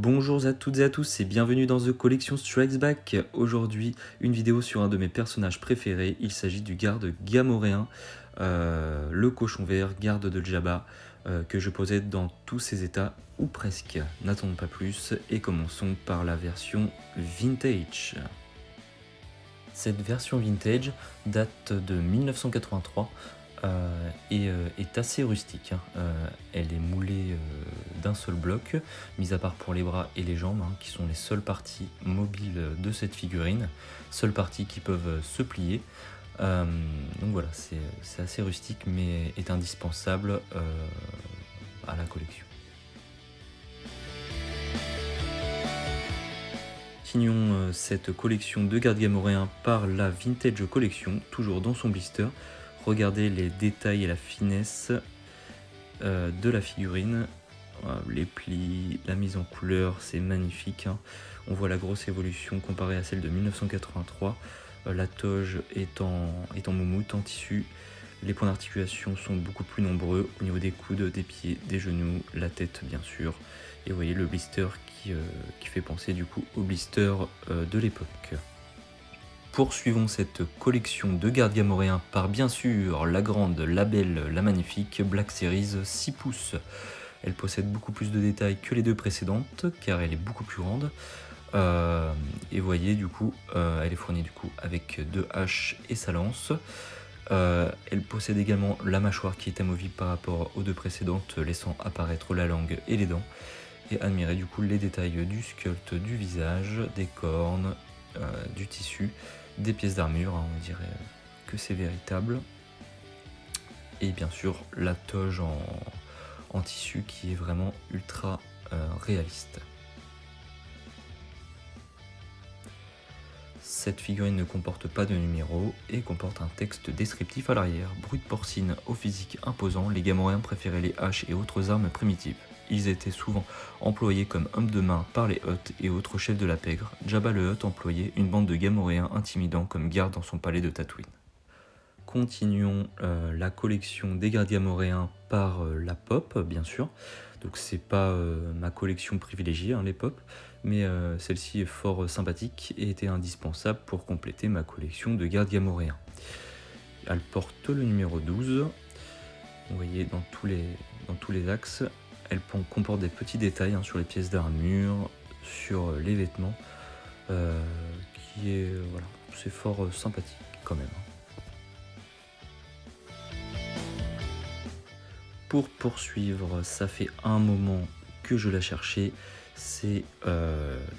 Bonjour à toutes et à tous et bienvenue dans The Collection Strikes Back. Aujourd'hui, une vidéo sur un de mes personnages préférés. Il s'agit du garde gamoréen, le cochon vert, garde de Jabba, que je possède dans tous ses états, ou presque. N'attendons pas plus et commençons par la version vintage. Cette version vintage date de 1983 et est assez rustique. Elle est moulée d'un seul bloc, mis à part pour les bras et les jambes, qui sont les seules parties mobiles de cette figurine, seules parties qui peuvent se plier. Donc voilà, c'est assez rustique mais est indispensable à la collection. Continuons cette collection de gardes gamoréens par la Vintage Collection, toujours dans son blister. Regardez les détails et la finesse de la figurine, les plis, la mise en couleur, c'est magnifique. On voit la grosse évolution comparée à celle de 1983. La toge est en moumoute, en tissu. Les points d'articulation sont beaucoup plus nombreux au niveau des coudes, des pieds, des genoux, la tête bien sûr. Et vous voyez le blister qui fait penser du coup au blister de l'époque. Poursuivons cette collection de gardes gamoréens par bien sûr la grande, la belle, la magnifique Black Series 6 pouces. Elle possède beaucoup plus de détails que les deux précédentes car elle est beaucoup plus grande. Et vous voyez du coup, elle est fournie du coup avec deux haches et sa lance. Elle possède également la mâchoire qui est amovible par rapport aux deux précédentes, laissant apparaître la langue et les dents. Et admirez du coup les détails du sculpte du visage, des cornes, du tissu, des pièces d'armure, on dirait que c'est véritable. Et bien sûr la toge en tissu qui est vraiment ultra réaliste. Cette figurine ne comporte pas de numéro et comporte un texte descriptif à l'arrière. Brute porcine au physique imposant, les gamoréens préféraient les haches et autres armes primitives. Ils étaient souvent employés comme hommes de main par les Hutt et autres chefs de la pègre. Jabba le Hutt employait une bande de gamoréens intimidants comme garde dans son palais de Tatooine. Continuons la collection des gardes gamoréens par la pop, bien sûr. Donc c'est pas ma collection privilégiée, les pop, mais celle-ci est fort sympathique et était indispensable pour compléter ma collection de gardes gamoréens. Elle porte le numéro 12. Vous voyez dans tous les axes. Elle comporte des petits détails sur les pièces d'armure, sur les vêtements, voilà, c'est fort sympathique quand même. Pour poursuivre, ça fait un moment que je la cherchais, c'est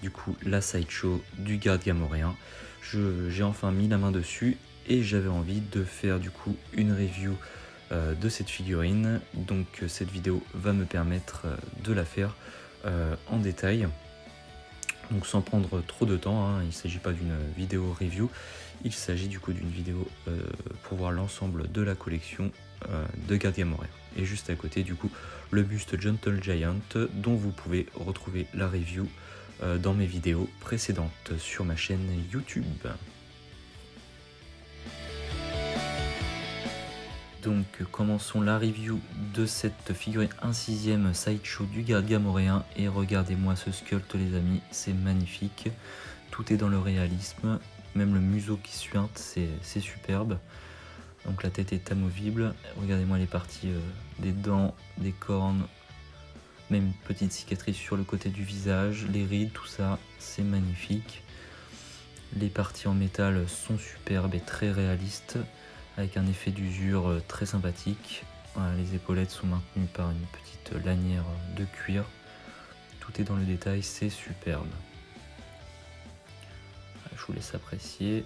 du coup la sideshow du garde gamoréen. J'ai enfin mis la main dessus et j'avais envie de faire du coup une review de cette figurine, donc cette vidéo va me permettre de la faire en détail, donc sans prendre trop de temps, il ne s'agit pas d'une vidéo review, il s'agit du coup d'une vidéo pour voir l'ensemble de la collection de garde gamoréen. Et juste à côté du coup le buste Gentle Giant dont vous pouvez retrouver la review dans mes vidéos précédentes sur ma chaîne YouTube. Donc commençons la review de cette figurine 1/6 sideshow du garde gamoréen et regardez-moi ce sculpte les amis, c'est magnifique, tout est dans le réalisme, même le museau qui suinte, c'est superbe. Donc la tête est amovible, regardez-moi les parties des dents, des cornes, même une petite cicatrice sur le côté du visage, les rides, tout ça, c'est magnifique. Les parties en métal sont superbes et très réalistes, avec un effet d'usure très sympathique. Voilà, les épaulettes sont maintenues par une petite lanière de cuir. Tout est dans le détail, c'est superbe. Je vous laisse apprécier.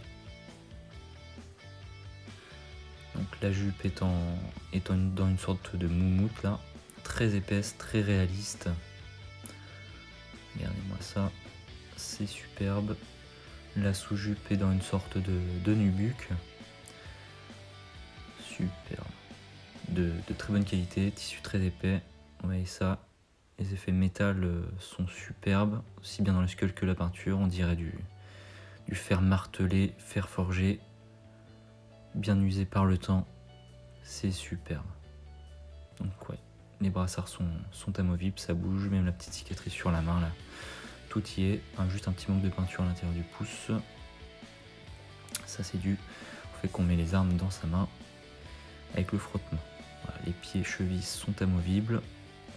Donc la jupe est dans une sorte de moumoute là, très épaisse, très réaliste. Regardez-moi ça, c'est superbe. La sous-jupe est dans une sorte de nubuck. Superbe. De très bonne qualité, tissu très épais. Vous voyez ça, les effets métal sont superbes, aussi bien dans le sculpte que la peinture. On dirait du fer martelé, fer forgé, bien usé par le temps. C'est superbe. Donc ouais, les brassards sont amovibles, ça bouge, même la petite cicatrice sur la main là, tout y est, juste un petit manque de peinture à l'intérieur du pouce. Ça c'est dû au fait qu'on met les armes dans sa main avec le frottement. Voilà, les pieds et chevilles sont amovibles,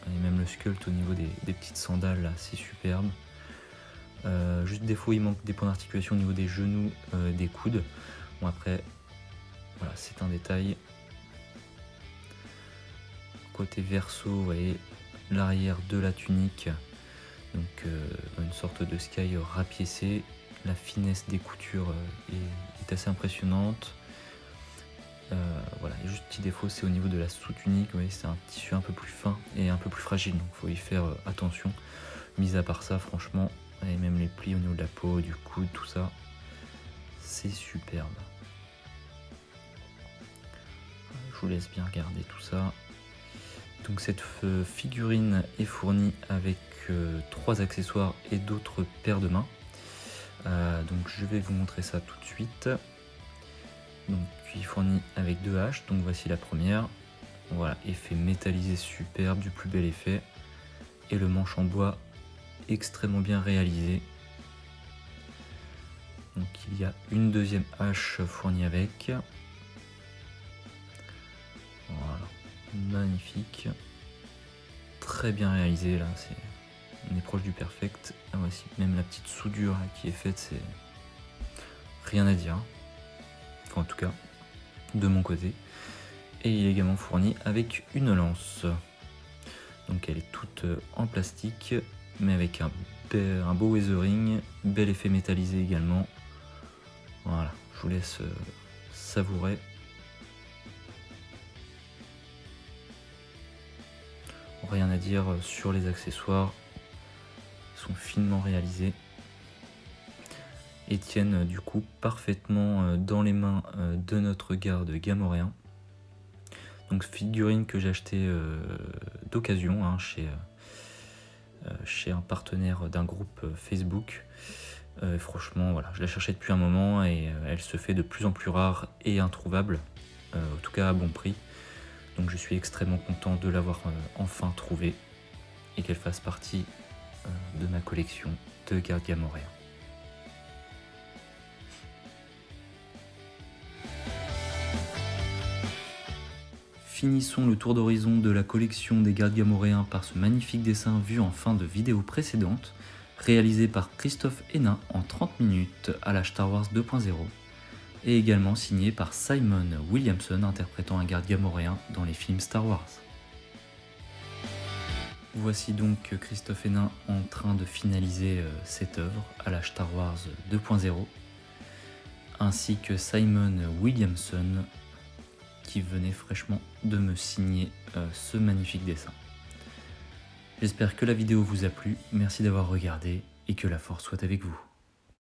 et même le sculpt au niveau des petites sandales là, c'est superbe. Juste défaut, il manque des points d'articulation au niveau des genoux, des coudes. Bon après, voilà, c'est un détail. Côté verso, vous voyez l'arrière de la tunique, donc une sorte de sky rapiécé. La finesse des coutures est assez impressionnante. Voilà, et juste petit défaut, c'est au niveau de la sous-tunique, vous voyez, c'est un tissu un peu plus fin et un peu plus fragile, donc il faut y faire attention. Mis à part ça, franchement, et même les plis au niveau de la peau, du coude, tout ça, c'est superbe. Je vous laisse bien regarder tout ça. Donc cette figurine est fournie avec 3 accessoires et d'autres paires de mains. Donc je vais vous montrer ça tout de suite. Donc il est fourni avec 2 haches, donc voici la première. Voilà, effet métallisé superbe, du plus bel effet. Et le manche en bois extrêmement bien réalisé. Donc il y a une deuxième hache fournie avec. Voilà, magnifique. Très bien réalisé là, on est proche du perfect. Ah, voici même la petite soudure là, qui est faite, c'est rien à dire. Enfin en tout cas, de mon côté. Et il est également fourni avec une lance. Donc elle est toute en plastique, mais avec un beau weathering, bel effet métallisé également. Voilà, je vous laisse savourer. Rien à dire sur les accessoires, ils sont finement réalisés et tiennent du coup parfaitement dans les mains de notre garde gamoréen. Donc figurine que j'ai acheté d'occasion hein, chez un partenaire d'un groupe Facebook. Franchement voilà, je la cherchais depuis un moment et elle se fait de plus en plus rare et introuvable, en tout cas à bon prix. Donc je suis extrêmement content de l'avoir enfin trouvée et qu'elle fasse partie de ma collection de gardes gamoréens. Finissons le tour d'horizon de la collection des gardes gamoréens par ce magnifique dessin vu en fin de vidéo précédente, réalisé par Christophe Hénin en 30 minutes à la Star Wars 2.0, et également signé par Simon Williamson interprétant un garde gamoréen dans les films Star Wars. Voici donc Christophe Hénin en train de finaliser cette œuvre à la Star Wars 2.0, ainsi que Simon Williamson qui venait fraîchement de me signer ce magnifique dessin. J'espère que la vidéo vous a plu, merci d'avoir regardé et que la force soit avec vous.